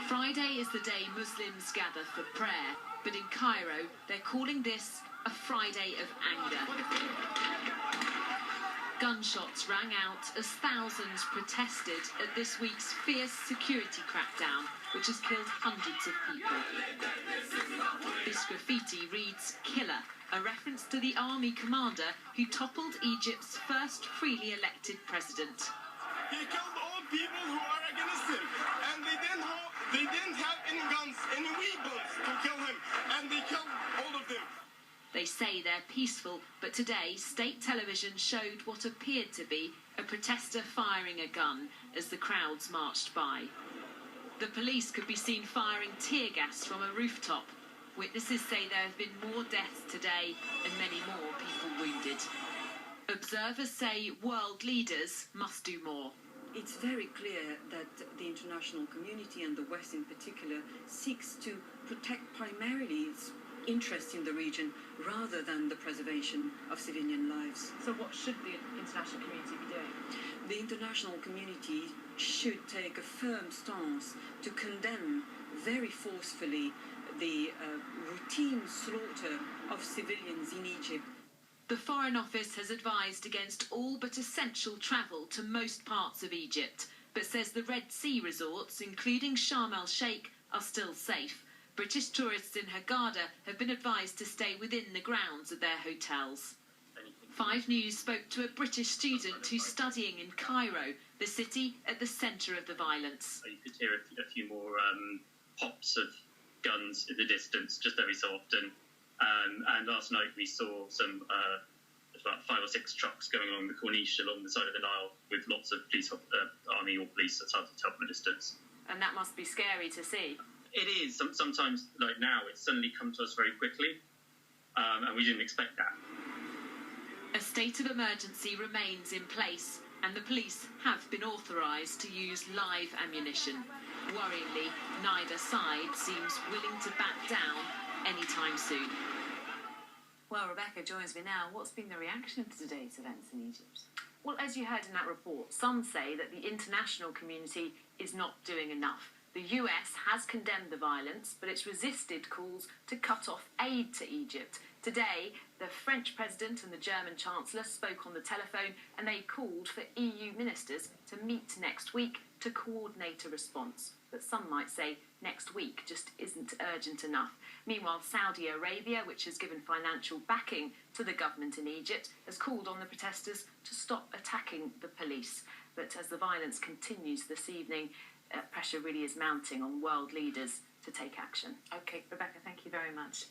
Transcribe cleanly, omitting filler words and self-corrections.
Friday is the day Muslims gather for prayer, but in Cairo, they're calling this a Friday of anger. Gunshots rang out as thousands protested at this week's fierce security crackdown, which has killed hundreds of people. This graffiti reads "Killer," a reference to the army commander who toppled Egypt's first freely elected president. He killed all people who are against him, and they didn't have any guns, any weapons to kill him, and they killed all of them. They say they're peaceful, but today state television showed what appeared to be a protester firing a gun as the crowds marched by. The police could be seen firing tear gas from a rooftop. Witnesses say there have been more deaths today and many more people wounded. Observers say world leaders must do more. It's very clear that the international community, and the West in particular, seeks to protect primarily its interest in the region rather than the preservation of civilian lives. So what should the international community be doing? The international community should take a firm stance to condemn very forcefully the routine slaughter of civilians in Egypt. The Foreign Office has advised against all but essential travel to most parts of Egypt, but says the Red Sea resorts, including Sharm el-Sheikh, are still safe. British tourists in Hurghada have been advised to stay within the grounds of their hotels. 5 News spoke to a British student who's studying in Cairo, the city at the centre of the violence. You could hear a few more pops of guns in the distance just every so often. And last night we saw some about 5 or 6 trucks going along the Corniche along the side of the Nile with lots of police, army or police that's hard to tell from a distance. And that must be scary to see. It is. Sometimes, like now, it's suddenly come to us very quickly, and we didn't expect that. A state of emergency remains in place, and the police have been authorised to use live ammunition. Worryingly, neither side seems willing to back down anytime soon. Well, Rebecca joins me now. What's been the reaction to today's events in Egypt? Well, as you heard in that report, some say that the international community is not doing enough. The US has condemned the violence, but it's resisted calls to cut off aid to Egypt. Today, the French president and the German chancellor spoke on the telephone, and they called for EU ministers to meet next week to coordinate a response. But some might say next week just isn't urgent enough. Meanwhile, Saudi Arabia, which has given financial backing to the government in Egypt, has called on the protesters to stop attacking the police. But as the violence continues this evening, pressure really is mounting on world leaders to take action. OK, Rebecca, thank you very much.